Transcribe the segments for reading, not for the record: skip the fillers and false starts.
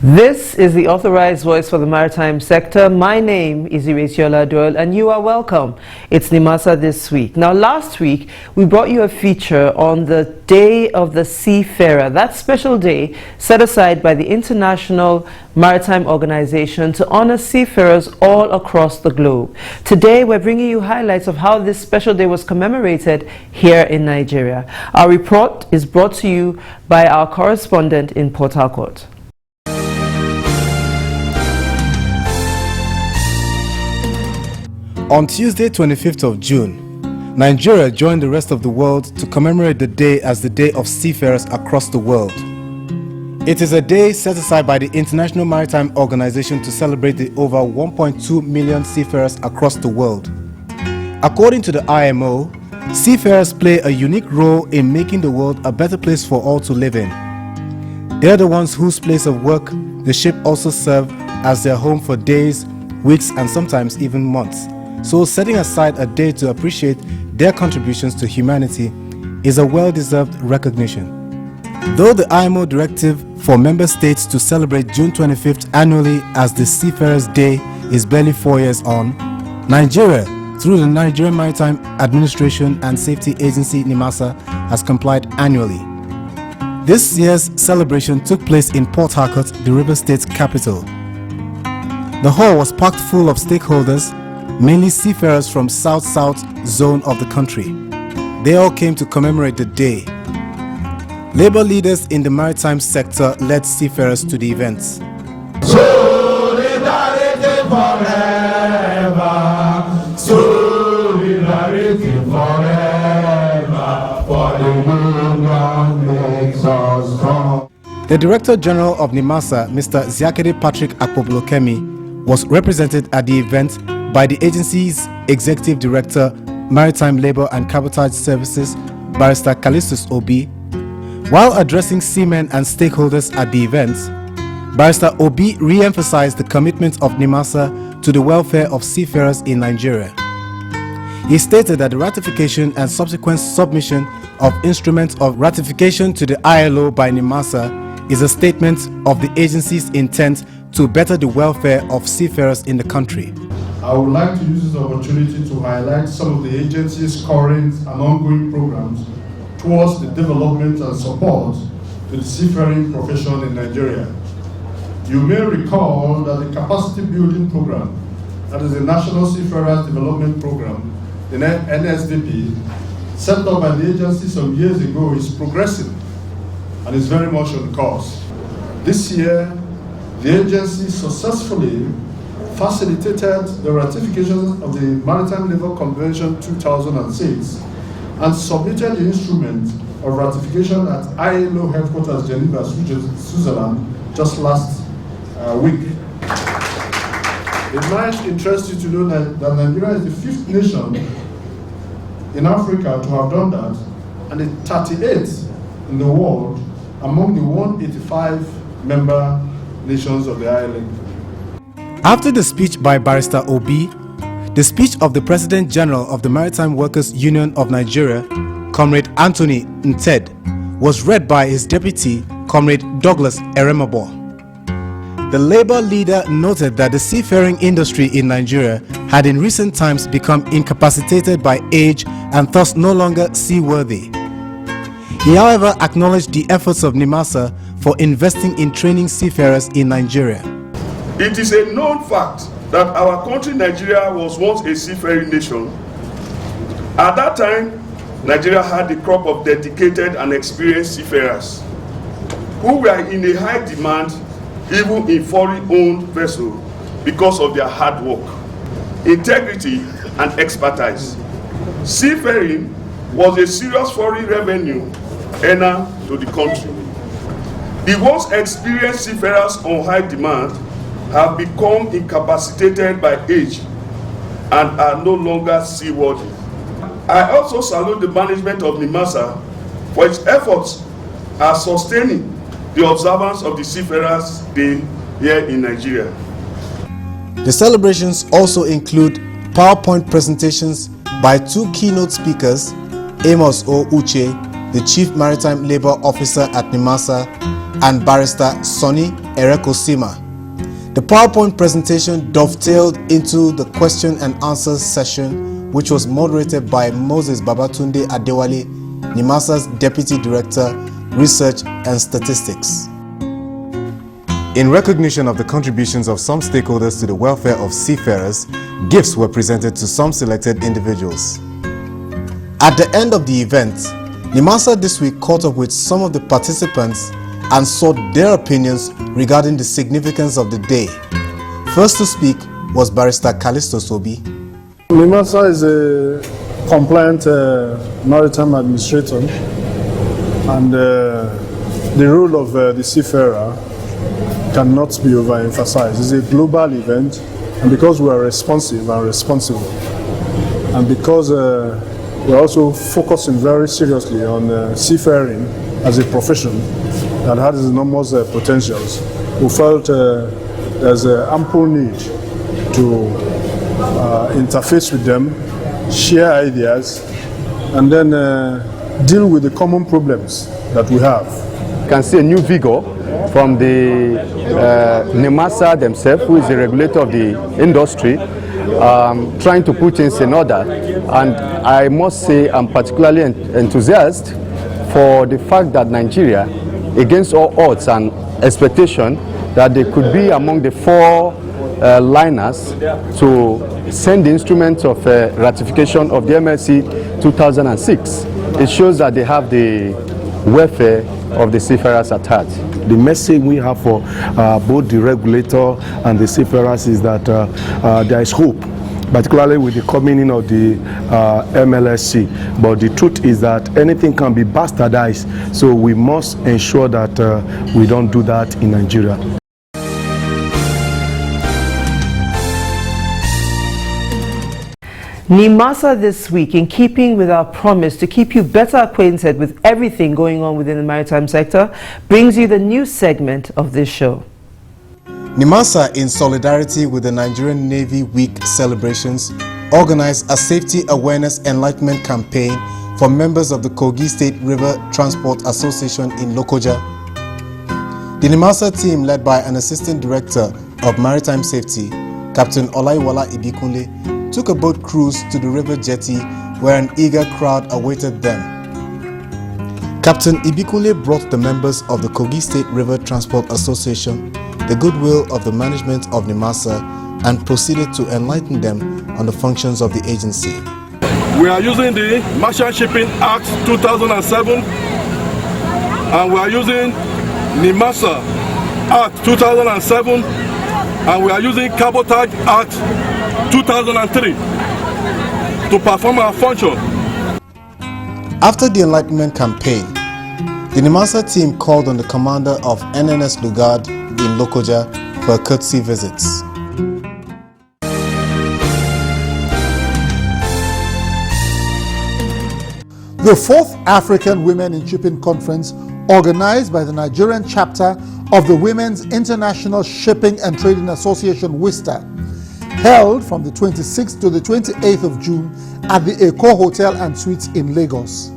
This is the authorized voice for the maritime sector. My name is Iretiola Doyle and you are welcome. It's Nimasa this week. Now last week we brought you a feature on the Day of the Seafarer, that special day set aside by the International Maritime Organization to honor seafarers all across the globe. Today we're bringing you highlights of how this special day was commemorated here in Nigeria. Our report is brought to you by our correspondent in Port Harcourt. On Tuesday, 25th of June, Nigeria joined the rest of the world to commemorate the day as the Day of Seafarers across the world. It is a day set aside by the International Maritime Organization to celebrate the over 1.2 million seafarers across the world. According to the IMO, seafarers play a unique role in making the world a better place for all to live in. They're the ones whose place of work the ship also serve as their home for days, weeks, and sometimes even months. So setting aside a day to appreciate their contributions to humanity is a well-deserved recognition. Though the IMO directive for member states to celebrate June 25th annually as the Seafarers' Day is barely 4 years on, Nigeria, through the Nigerian Maritime Administration and Safety Agency Nimasa, has complied annually. This year's celebration took place in Port Harcourt, the River State's capital. The hall was packed full of stakeholders, mainly seafarers from South-South zone of the country. They all came to commemorate the day. Labor leaders in the maritime sector led seafarers to the events. Solidarity forever, solidarity forever, for the union makes us strong. The Director General of Nimasa, Mr. Ziakede Patrick Akpobolokemi, was represented at the event by the agency's Executive Director, Maritime Labour and Cabotage Services, Barrister Callistus Obi. While addressing seamen and stakeholders at the event, Barrister Obi re-emphasized the commitment of Nimasa to the welfare of seafarers in Nigeria. He stated that the ratification and subsequent submission of instruments of ratification to the ILO by Nimasa is a statement of the agency's intent to better the welfare of seafarers in the country. I would like to use this opportunity to highlight some of the agency's current and ongoing programs towards the development and support to the seafaring profession in Nigeria. You may recall that the capacity building program, that is the National Seafarers Development Program, the NSDP, set up by the agency some years ago, is progressing and is very much on course. This year, the agency successfully facilitated the ratification of the Maritime Labour Convention 2006 and submitted the instrument of ratification at ILO headquarters Geneva, Switzerland, just last week. It might interest you to know that Nigeria is the 5th nation in Africa to have done that and the 38th in the world among the 185 member nations of the ILO. After the speech by Barrister Obi, the speech of the President General of the Maritime Workers Union of Nigeria, Comrade Anthony Nted, was read by his deputy, Comrade Douglas Eremabo. The labor leader noted that the seafaring industry in Nigeria had in recent times become incapacitated by age and thus no longer seaworthy. He, however, acknowledged the efforts of Nimasa for investing in training seafarers in Nigeria. It is a known fact that our country, Nigeria, was once a seafaring nation. At that time, Nigeria had a crop of dedicated and experienced seafarers who were in a high demand even in foreign-owned vessels because of their hard work, integrity, and expertise. Seafaring was a serious foreign revenue earner to the country. The once experienced seafarers on high demand have become incapacitated by age and are no longer seaworthy. I also salute the management of Nimasa for its efforts at sustaining the observance of the Seafarers' Day here in Nigeria. The celebrations also include PowerPoint presentations by 2 keynote speakers, Amos O. Uche the Chief Maritime Labour Officer at Nimasa, and Barrister Sonny Erekosima. The PowerPoint presentation dovetailed into the question and answer session, which was moderated by Moses Babatunde Adewale, Nimasa's Deputy Director, Research and Statistics. In recognition of the contributions of some stakeholders to the welfare of seafarers, gifts were presented to some selected individuals. At the end of the event, Nimasa this week caught up with some of the participants and sought their opinions regarding the significance of the day. First to speak was Barrister Callisto Sobi. Nimasa is a compliant maritime administrator, and the role of the seafarer cannot be overemphasized. It's a global event, and because we are responsive and responsible, and because we're also focusing very seriously on seafaring as a profession that has enormous potentials, we felt there's an ample need to interface with them, share ideas, and then deal with the common problems that we have. You can see a new vigor from the Nimasa themselves, who is the regulator of the industry, trying to put things in order. And I must say I'm particularly enthusiastic for the fact that Nigeria, against all odds and expectation, that they could be among the four liners to send the instrument of ratification of the MLC 2006. It shows that they have the welfare of the seafarers at heart. The message we have for both the regulator and the seafarers is that there is hope, particularly with the coming in of the MLSC. But the truth is that anything can be bastardized, so we must ensure that we don't do that in Nigeria. Nimasa this week, in keeping with our promise to keep you better acquainted with everything going on within the maritime sector, brings you the new segment of this show. Nimasa, in solidarity with the Nigerian Navy Week celebrations, organized a safety awareness enlightenment campaign for members of the Kogi State River Transport Association in Lokoja. The Nimasa team, led by an Assistant Director of Maritime Safety, Captain Olaiwola Ibikunle, took a boat cruise to the river jetty where an eager crowd awaited them. Captain Ibikunle brought the members of the Kogi State River Transport Association the goodwill of the management of Nimasa and proceeded to enlighten them on the functions of the agency. We are using the Merchant Shipping Act 2007, and we are using Nimasa Act 2007, and we are using Cabotage Act 2003 to perform our function. After the enlightenment campaign, the Nimasa team called on the commander of NNS Lugard in Lokoja for a courtesy visit. The 4th African Women in Shipping Conference, organized by the Nigerian chapter of the Women's International Shipping and Trading Association WISTA, held from the 26th to the 28th of June at the Eko Hotel and Suites in Lagos.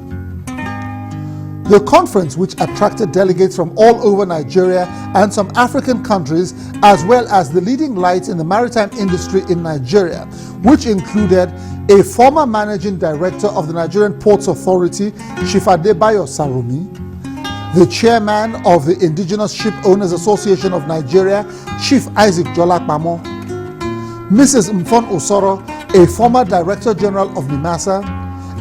The conference, which attracted delegates from all over Nigeria and some African countries, as well as the leading lights in the maritime industry in Nigeria, which included a former managing director of the Nigerian Ports Authority, Chief Adebayo Sarumi, the chairman of the Indigenous Ship Owners Association of Nigeria, Chief Isaac Jolakpamo, Mrs. Mfon Osoro, a former Director General of Nimasa,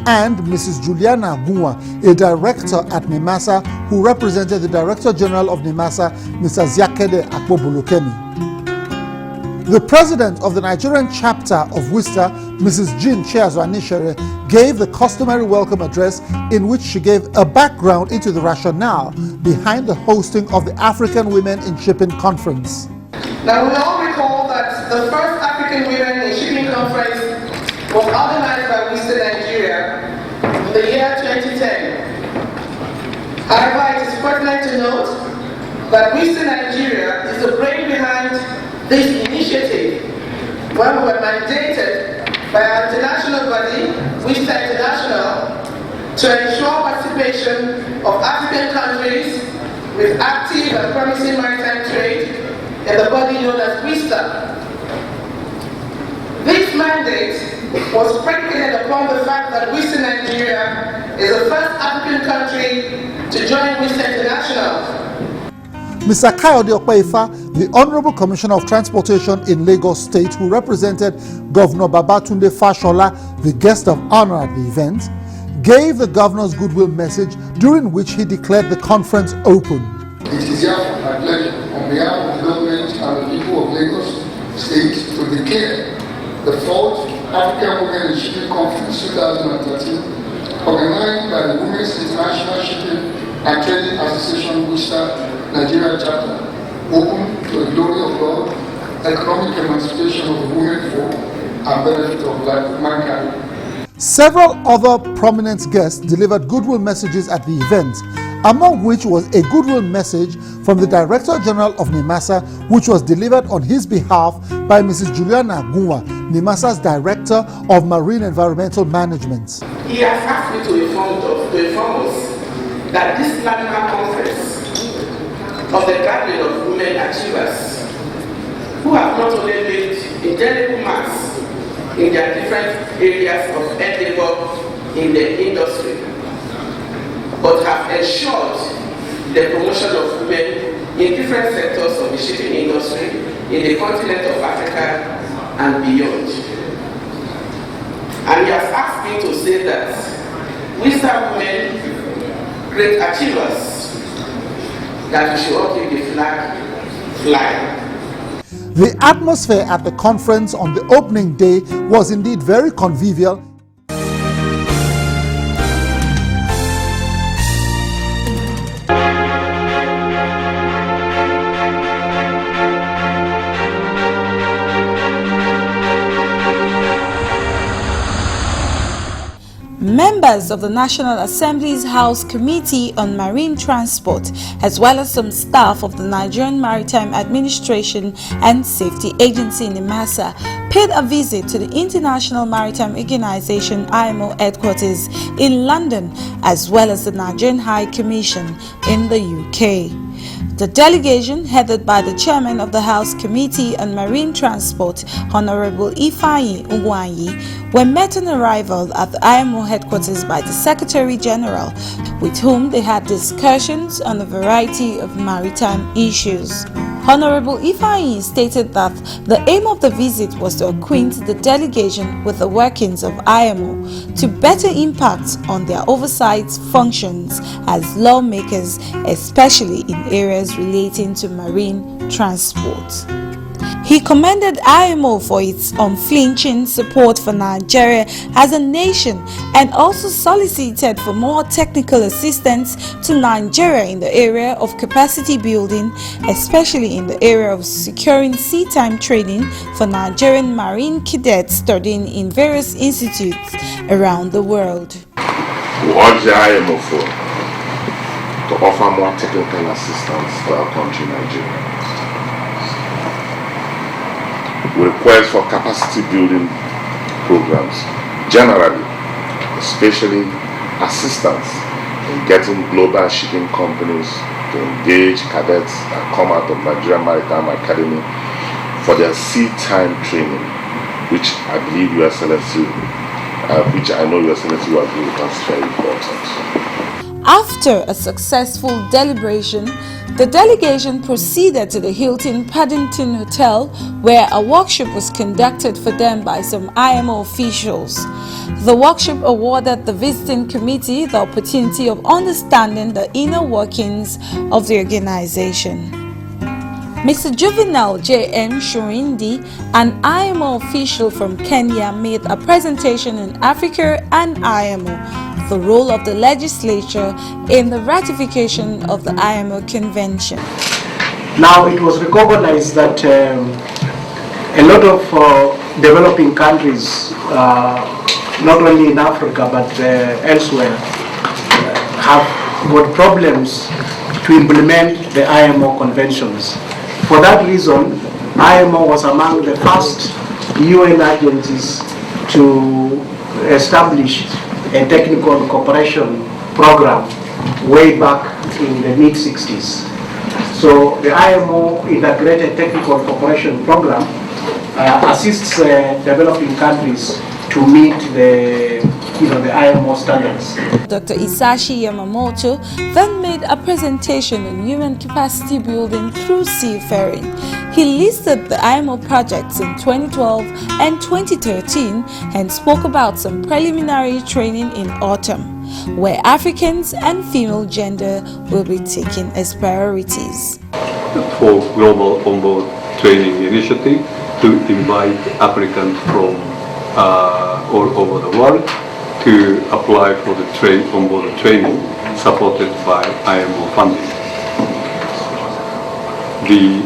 and Mrs. Juliana Gunwa, a director at Nimasa who represented the Director General of Nimasa, Mr. Ziakede Akpobulokemi. The president of the Nigerian chapter of WISTA, Mrs. Jean Chiazwanishere, gave the customary welcome address in which she gave a background into the rationale behind the hosting of the African Women in Shipping Conference. Now we all recall that the first African Women in Shipping Conference was organized by WISTA Nigeria in the year 2010. However, it is pertinent to note that WISTA Nigeria is the brain behind this initiative, where we were mandated by our international body, WISTA International, to ensure participation active and promising maritime trade in the body known as WISTA. This mandate was predicated upon the fact that WISTA Nigeria is the first African country to join WISTA International. Mr. Kayode Okpeifa, the Honorable Commissioner of Transportation in Lagos State, who represented Governor Babatunde Fashola, the guest of honor at the event, gave the governor's goodwill message, during which he declared the conference open. It is therefore my pleasure, on behalf of the government and the people of Lagos State, to declare the 4th African Women in Shipping Conference 2013, organized by the Women's International Shipping and Trading Association WISTA Nigeria chapter, open to the glory of God, economic emancipation of the women folk, and benefit of mankind. Several other prominent guests delivered goodwill messages at the event, among which was a goodwill message from the Director General of Nimasa, which was delivered on his behalf by Mrs. Juliana Agunwa, Nimasa's Director of Marine Environmental Management. He has asked me to inform us that this national conference of the gathering of women achievers who have not only made indelible marks in their different areas of endeavor in the industry, but have ensured the promotion of women in different sectors of the shipping industry in the continent of Africa and beyond. And he has asked me to say that WISTA women, great achievers, that we should all keep the flag flying. The atmosphere at the conference on the opening day was indeed very convivial. Members of the National Assembly's House Committee on Marine Transport, as well as some staff of the Nigerian Maritime Administration and Safety Agency Nimasa, paid a visit to the International Maritime Organization IMO headquarters in London, as well as the Nigerian High Commission in the UK. The delegation, headed by the chairman of the House Committee on Marine Transport, Honorable Ifeanyi Ugwanyi, were met on arrival at the IMO headquarters by the Secretary General, with whom they had discussions on a variety of maritime issues. Honorable Ifeanyi stated that the aim of the visit was to acquaint the delegation with the workings of IMO to better impact on their oversight functions as lawmakers, especially in areas relating to marine transport. He commended IMO for its unflinching support for Nigeria as a nation and also solicited for more technical assistance to Nigeria in the area of capacity building, especially in the area of securing sea-time training for Nigerian marine cadets studying in various institutes around the world. We urge the IMO to offer more technical assistance to our country, Nigeria. We request for capacity building programs generally, especially assistance in getting global shipping companies to engage cadets that come out of Nigerian Maritime Academy for their sea-time training, which I believe Your Excellency, which I know Your Excellency will agree with us, is very important. After a successful deliberation, the delegation proceeded to the Hilton Paddington Hotel, where a workshop was conducted for them by some IMO officials. The workshop awarded the visiting committee the opportunity of understanding the inner workings of the organization. Mr. Juvenile J.M. Shurindi, an IMO official from Kenya, made a presentation on Africa and IMO, the role of the legislature in the ratification of the IMO Convention. Now, it was recognized that a lot of developing countries, not only in Africa but elsewhere, have got problems to implement the IMO conventions. For that reason, IMO was among the first UN agencies to establish a technical cooperation program way back in the mid-60s. So the IMO Integrated Technical Cooperation Program assists developing countries to meet the IMO standards. Dr. Isashi Yamamoto then made a presentation on human capacity building through seafaring. He listed the IMO projects in 2012 and 2013 and spoke about some preliminary training in autumn, where Africans and female gender will be taken as priorities. For Global Onboard Training Initiative to invite applicants from all over the world to apply for the onboard training supported by IMO funding. The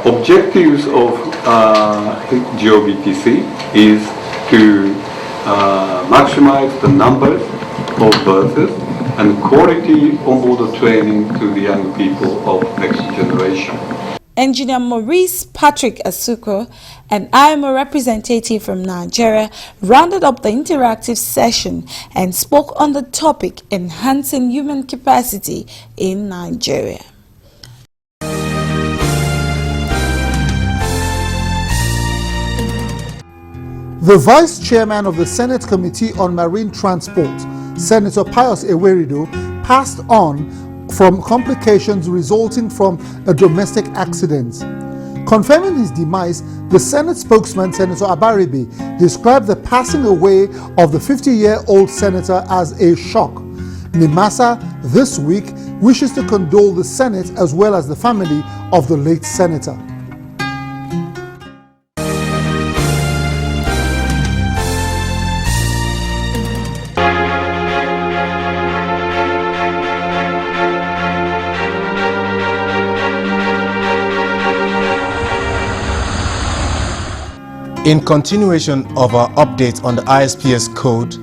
objectives of GOBTC is to maximize the numbers of berths and quality onboard training to the young people of next generation. Engineer Maurice Patrick Asuko, an IMO representative from Nigeria, rounded up the interactive session and spoke on the topic enhancing human capacity in Nigeria. The Vice Chairman of the Senate Committee on Marine Transport, Senator Pius Ewerido, passed on from complications resulting from a domestic accident. Confirming his demise, the Senate spokesman, Senator Abaribe, described the passing away of the 50-year-old senator as a shock. Nimasa this week wishes to condole the Senate as well as the family of the late senator. In continuation of our update on the ISPS code,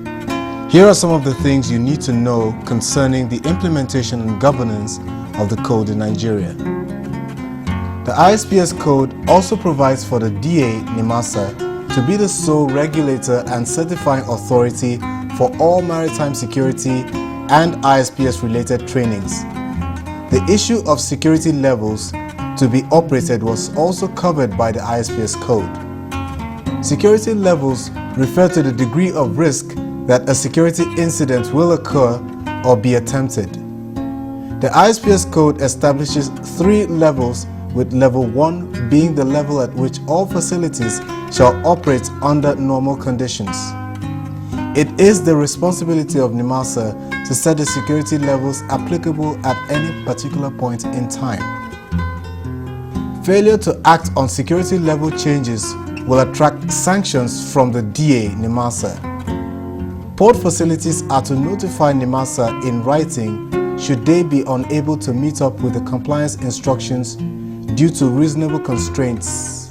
here are some of the things you need to know concerning the implementation and governance of the code in Nigeria. The ISPS code also provides for the DA Nimasa to be the sole regulator and certifying authority for all maritime security and ISPS related trainings. The issue of security levels to be operated was also covered by the ISPS code. Security levels refer to the degree of risk that a security incident will occur or be attempted. The ISPS code establishes 3 levels, with level 1 being the level at which all facilities shall operate under normal conditions. It is the responsibility of Nimasa to set the security levels applicable at any particular point in time. Failure to act on security level changes will attract sanctions from the DA Nimasa. Port facilities are to notify Nimasa in writing should they be unable to meet up with the compliance instructions due to reasonable constraints.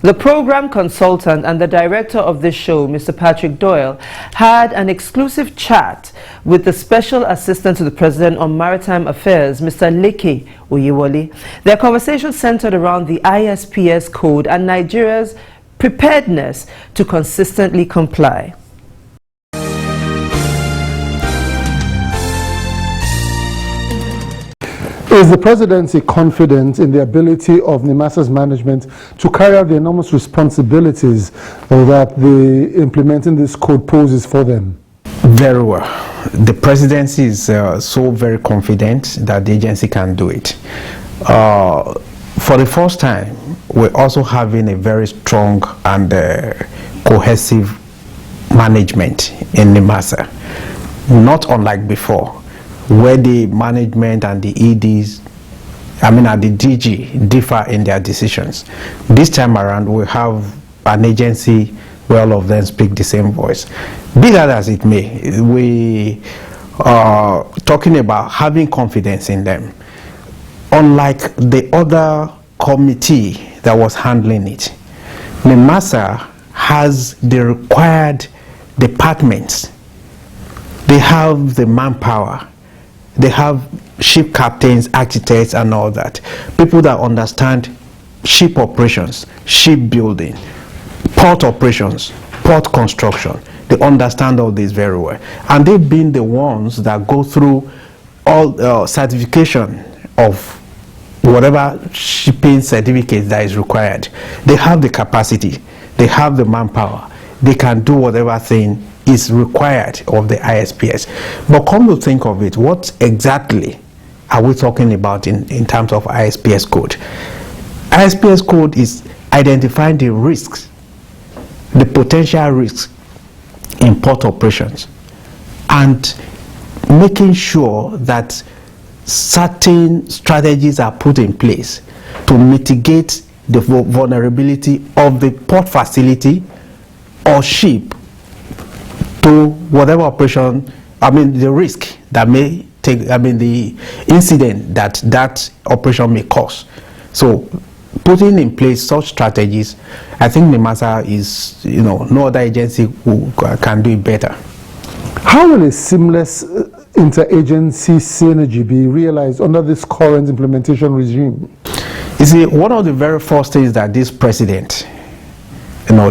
The program consultant and the director of this show, Mr. Patrick Doyle, had an exclusive chat with the Special Assistant to the President on Maritime Affairs, Mr. Leke Oyewole. Their conversation centered around the ISPS code and Nigeria's preparedness to consistently comply. Is the presidency confident in the ability of Nimasa's management to carry out the enormous responsibilities that implementing this code poses for them? Very well. The presidency is so very confident that the agency can do it. For the first time, we're also having a very strong and cohesive management in Nimasa, not unlike before, where the management and the EDs, and the DG, differ in their decisions. This time around, we have an agency where all of them speak the same voice. Be that as it may, we are talking about having confidence in them. Unlike the other committee that was handling it, Nimasa has the required departments. They have the manpower. They have ship captains, architects, and all that. People that understand ship operations, ship building, port operations, port construction. They understand all this very well. And they've been the ones that go through all certification of whatever shipping certificate that is required. They have the capacity, they have the manpower, they can do whatever thing is required of the ISPS. But come to think of it, what exactly are we talking about in terms of ISPS code? ISPS code is identifying the risks, the potential risks in port operations, and making sure that certain strategies are put in place to mitigate the vulnerability of the port facility or ship to whatever operation, the risk that may take, the incident that operation may cause. So putting in place such strategies, I think Nimasa is, no other agency who can do it better. How will a seamless interagency synergy be realized under this current implementation regime? You see, one of the very first things that this president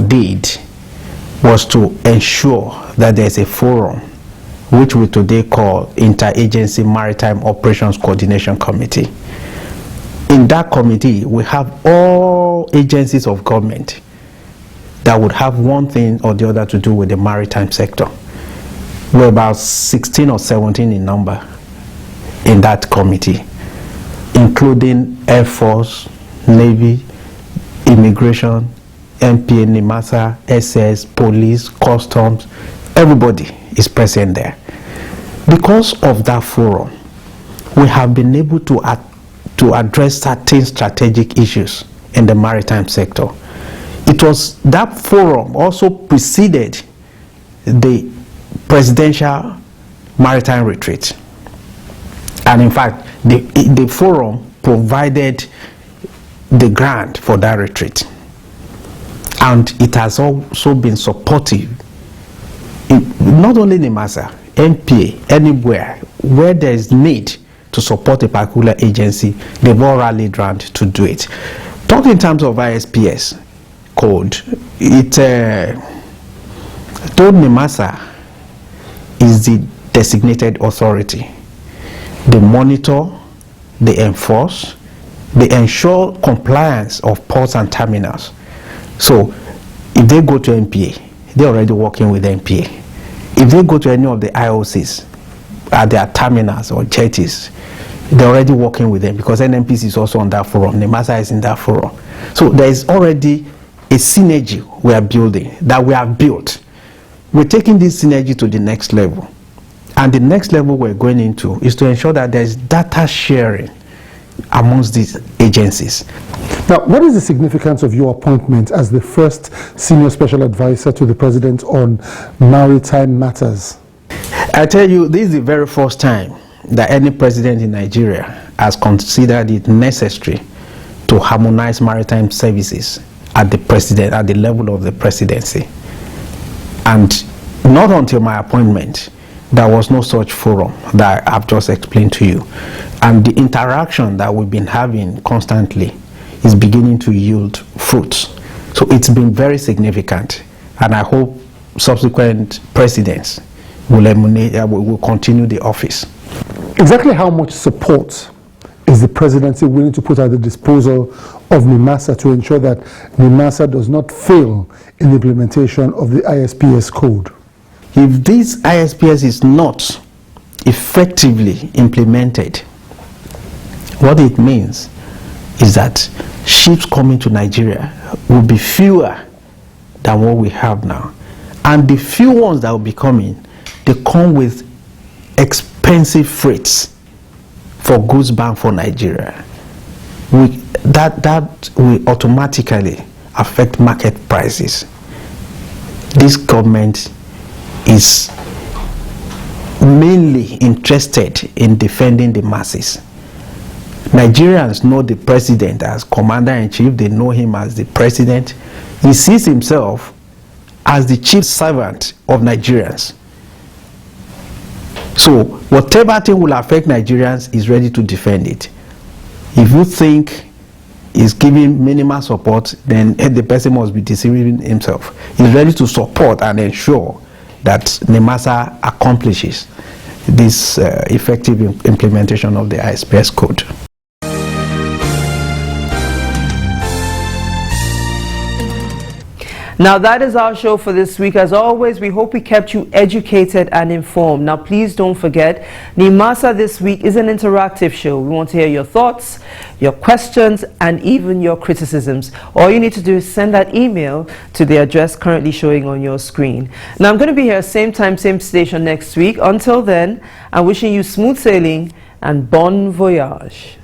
did was to ensure that there's a forum which we today call Interagency Maritime Operations Coordination Committee. In that committee, we have all agencies of government that would have one thing or the other to do with the maritime sector. We're about 16 or 17 in number in that committee, including Air Force, Navy, Immigration, MPA, Nimasa, SS, Police, Customs. Everybody is present there. Because of that forum, we have been able to address certain strategic issues in the maritime sector. It was that forum also preceded the presidential maritime retreat. And in fact, the forum provided the grant for that retreat. And it has also been supportive. Not only in Nimasa, MPA, anywhere where there is need to support a particular agency, they've all rallied around to do it. Talking in terms of ISPS code, it told Nimasa is the designated authority. They monitor, they enforce, they ensure compliance of ports and terminals. So if they go to MPA, they're already working with MPA. If they go to any of the IOCs at their terminals or jetties, they're already working with them because NMPC is also on that forum. Nimasa is in that forum. So there is already a synergy we are building, that we have built. We're taking this synergy to the next level. And the next level we're going into is to ensure that there's data sharing amongst these agencies. Now, what is the significance of your appointment as the first senior special advisor to the president on maritime matters? I tell you, this is the very first time that any president in Nigeria has considered it necessary to harmonize maritime services at the level of the presidency. And not until my appointment, there was no such forum that I've just explained to you. And the interaction that we've been having constantly is beginning to yield fruits. So it's been very significant. And I hope subsequent presidents will continue the office. Exactly how much support is the presidency willing to put at the disposal of Nimasa to ensure that Nimasa does not fail in the implementation of the ISPS code? If this ISPS is not effectively implemented, what it means is that ships coming to Nigeria will be fewer than what we have now. And the few ones that will be coming, they come with expensive freights for goods bound for Nigeria. That will automatically affect market prices. This government is mainly interested in defending the masses. Nigerians know the president as commander-in-chief. They know him as the president. He sees himself as the chief servant of Nigerians. So whatever thing will affect Nigerians is ready to defend it. If you think is giving minimal support, then the person must be deceiving himself. He's ready to support and ensure that Nimasa accomplishes this effective implementation of the ISPS code. Now that is our show for this week. As always, we hope we kept you educated and informed. Now please don't forget, Nimasa this week is an interactive show. We want to hear your thoughts, your questions, and even your criticisms. All you need to do is send that email to the address currently showing on your screen. Now I'm going to be here same time, same station next week. Until then, I'm wishing you smooth sailing and bon voyage.